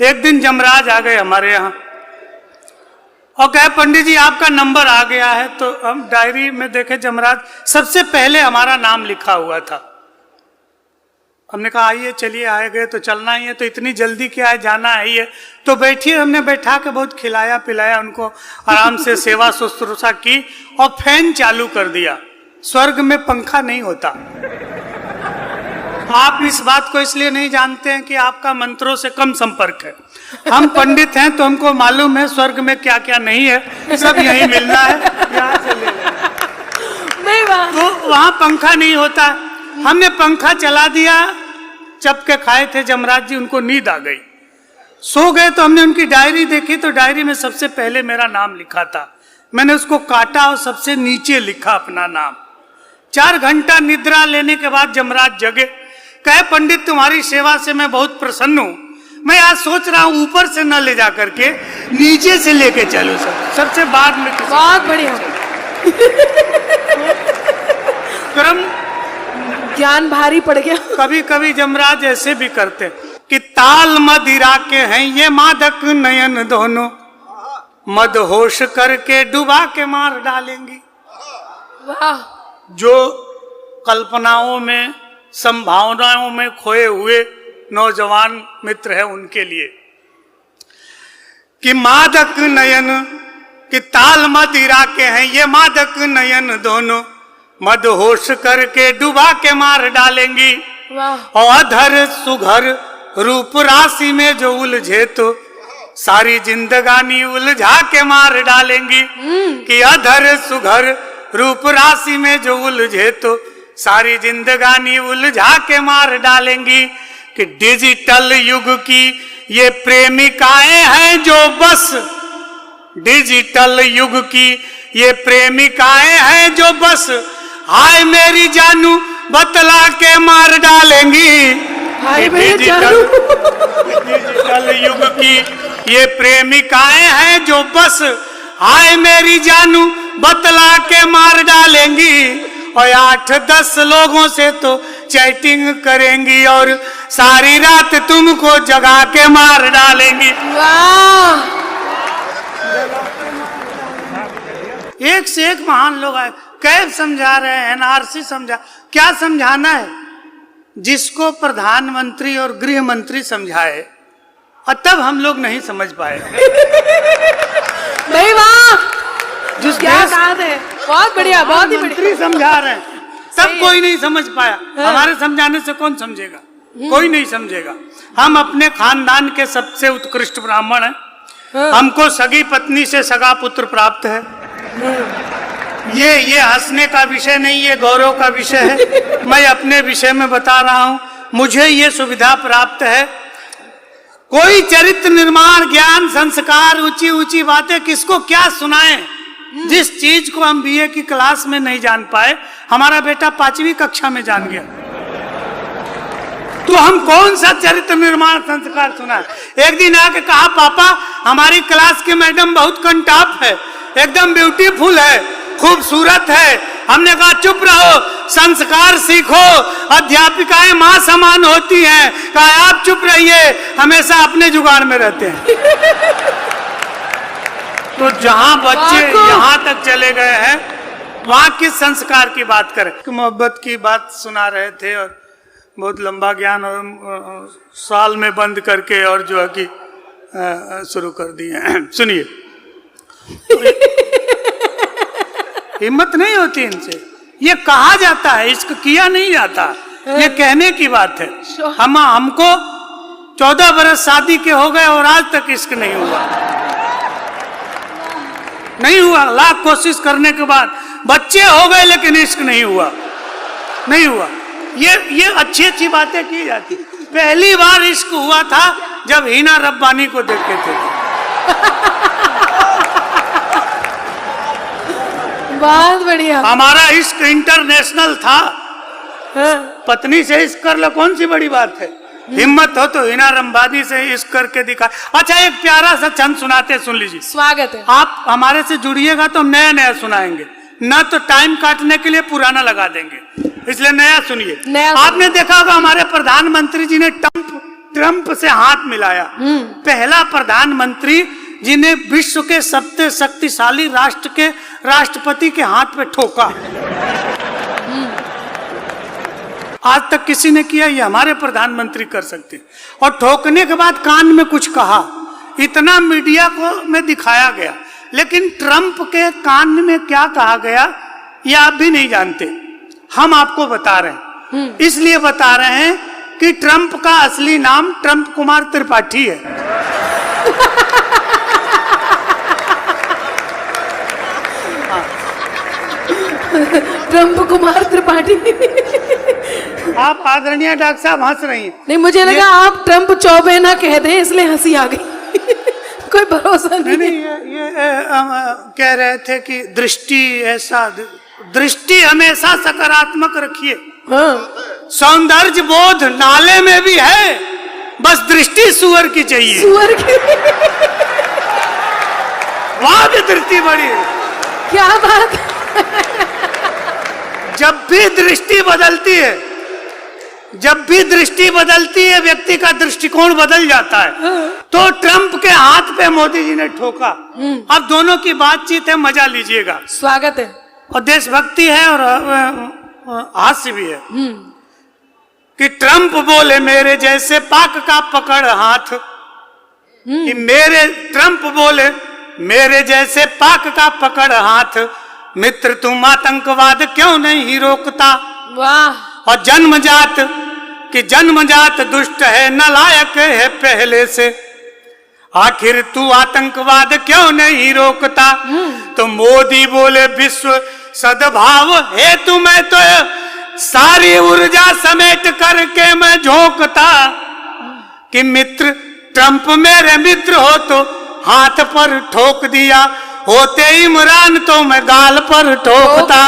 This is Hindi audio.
एक दिन जमराज आ गए हमारे यहाँ और कहे पंडित जी आपका नंबर आ गया है। तो हम डायरी में देखे जमराज सबसे पहले हमारा नाम लिखा हुआ था। हमने कहा आइए चलिए, आए गए तो चलना ही है, तो इतनी जल्दी क्या है, जाना है ये। तो बैठिए, हमने बैठा के बहुत खिलाया पिलाया उनको, आराम से सेवा शुश्रूषा की और फैन चालू कर दिया। स्वर्ग में पंखा नहीं होता। आप इस बात को इसलिए नहीं जानते हैं कि आपका मंत्रों से कम संपर्क है। हम पंडित हैं तो हमको मालूम है स्वर्ग में क्या क्या नहीं है, सब यहीं मिलना है, यहाँ से ले लेना। तो वहाँ पंखा नहीं होता। हमने पंखा चला दिया, चप के खाए थे जमराज जी, उनको नींद आ गई, सो गए। तो हमने उनकी डायरी देखी तो डायरी में सबसे पहले मेरा नाम लिखा था। मैंने उसको काटा और सबसे नीचे लिखा अपना नाम। 4 घंटा निद्रा लेने के बाद जमराज जगे, कहे पंडित तुम्हारी सेवा से मैं बहुत प्रसन्न हूँ, मैं आज सोच रहा हूँ ऊपर से न ले जा करके नीचे से लेके चलो, सबसे बाद में। बहुत बढ़िया। क्रम ज्ञान भारी पड़ गया। कभी कभी जमराज ऐसे भी करते कि ताल मदिरा के हैं ये मादक नयन दोनों, मद होश करके डुबा के मार डालेंगी। वाह। जो कल्पनाओं में संभावनाओं में खोए हुए नौजवान मित्र है उनके लिए कि मादक नयन कि ताल मदिरा के हैं ये मादक नयन दोनों, मद होश करके डुबा के मार डालेंगी। वाह। और अधर सुघर रूप राशि में जो उलझे तो सारी जिंदगानी उलझा के मार डालेंगी। कि अधर सुघर रूप राशि में जो उलझे तो सारी जिंदगानी उलझा के मार डालेंगी। कि डिजिटल युग की ये प्रेमिकाएं हैं जो बस, डिजिटल युग की ये प्रेमिकाएं हैं जो बस, हाय मेरी जानू बतला के मार डालेंगी। हाय मेरी जानू। डिजिटल युग की ये प्रेमिकाएं हैं जो बस, हाय मेरी जानू बतला के मार डालेंगी। और 8-10 लोगों से तो चैटिंग करेंगी और सारी रात तुमको जगा के मार डालेंगी। वाह। एक से एक महान लोग आए, कैफ समझा रहे हैं, एनआरसी समझा, क्या समझाना है? जिसको प्रधानमंत्री और गृह मंत्री समझाए और तब हम लोग नहीं समझ पाए। नहीं वाह, जिस क्या बात है, बहुत बढ़िया, बहुत ही मंत्री समझा रहे हैं तब कोई नहीं समझ पाया। हमारे समझाने से कौन समझेगा? कोई नहीं समझेगा। हम अपने खानदान के सबसे उत्कृष्ट ब्राह्मण हैं। हमको सगी पत्नी से सगा पुत्र प्राप्त है। ये हंसने का विषय नहीं, ये गौरव का विषय है। मैं अपने विषय में बता रहा हूँ, मुझे ये सुविधा प्राप्त है। कोई चरित्र निर्माण, ज्ञान, संस्कार, ऊंची ऊंची बातें किसको क्या सुनाएं? जिस चीज को हम बीए की क्लास में नहीं जान पाए, हमारा बेटा 5वीं कक्षा में जान गया। तो हम कौन सा चरित्र निर्माण संस्कार सुना? एक दिन आके कहा पापा हमारी क्लास की मैडम बहुत कंटाप है, एकदम ब्यूटीफुल है, खूबसूरत है। हमने कहा चुप रहो, संस्कार सीखो, अध्यापिकाएं माँ समान होती हैं। कहा आप चुप रहिए, हमेशा अपने जुगाड़ में रहते हैं। तो जहां बच्चे यहाँ तक चले गए हैं, वहां किस संस्कार की बात करें? मोहब्बत की बात सुना रहे थे और बहुत लंबा ज्ञान और साल में बंद करके और जो है कि शुरू कर दिए। सुनिए, हिम्मत नहीं होती इनसे। ये कहा जाता है, इश्क किया नहीं जाता, ये कहने की बात है। हमको 14 बरस शादी के हो गए और आज तक इश्क नहीं हुआ। नहीं हुआ, लाख कोशिश करने के बाद बच्चे हो गए लेकिन इश्क नहीं हुआ, नहीं हुआ। ये अच्छी अच्छी बातें की जाती। पहली बार इश्क हुआ था जब हिना रब्बानी को देखे थे। बहुत बढ़िया। हमारा इश्क इंटरनेशनल था। पत्नी से इश्क कर लो, कौन सी बड़ी बात है? हिम्मत हो तो हिना रब्बानी से इश्क करके दिखा। अच्छा, एक प्यारा सा छंद सुनाते, सुन लीजिए। स्वागत है। आप हमारे से जुड़िएगा तो नया नया सुनाएंगे, ना तो टाइम काटने के लिए पुराना लगा देंगे, इसलिए नया सुनिए। आपने देखा होगा हमारे प्रधानमंत्री जी ने ट्रंप से हाथ मिलाया। पहला प्रधानमंत्री जिन्हें विश्व के सबसे शक्तिशाली राष्ट्र के राष्ट्रपति के हाथ पे ठोका। आज तक किसी ने किया, ये हमारे प्रधानमंत्री कर सकते। और ठोकने के बाद कान में कुछ कहा, इतना मीडिया को में दिखाया गया, लेकिन ट्रंप के कान में क्या कहा गया ये आप भी नहीं जानते। हम आपको बता रहे हैं, इसलिए बता रहे हैं कि ट्रंप का असली नाम ट्रंप कुमार त्रिपाठी है। ट्रंप कुमार त्रिपाठी। आप आदरणीय डॉक्टर साहब हंस रही हैं। नहीं, मुझे लगा आप ट्रंप चौबे ना कह दें इसलिए हंसी आ गई। कोई भरोसा नहीं। नहीं, ये कह रहे थे कि दृष्टि हमेशा सकारात्मक रखिए। हाँ। सौंदर्य बोध नाले में भी है, बस दृष्टि सुअर की चाहिए। सुअर की। वहां भी दृष्टि बड़ी है। क्या बात। जब भी दृष्टि बदलती है, जब भी दृष्टि बदलती है, व्यक्ति का दृष्टिकोण बदल जाता है। तो ट्रंप के हाथ पे मोदी जी ने ठोका। अब दोनों की बातचीत है, मजा लीजिएगा। स्वागत है। और देशभक्ति है और हास्य भी है कि ट्रंप बोले मेरे जैसे पाक का पकड़ हाथ, कि ट्रंप बोले मेरे जैसे पाक का पकड़ हाथ, मित्र तुम आतंकवाद क्यों नहीं रोकता। वाह। और जन्मजात दुष्ट है, नालायक है पहले से, आखिर तू आतंकवाद क्यों नहीं रोकता। तो मोदी बोले विश्व सद्भाव हेतु मैं तो सारी ऊर्जा समेट करके मैं झोंकता, कि मित्र ट्रंप मेरे मित्र हो तो हाथ पर ठोक दिया, होते इमरान तो मैं गाल पर ठोकता।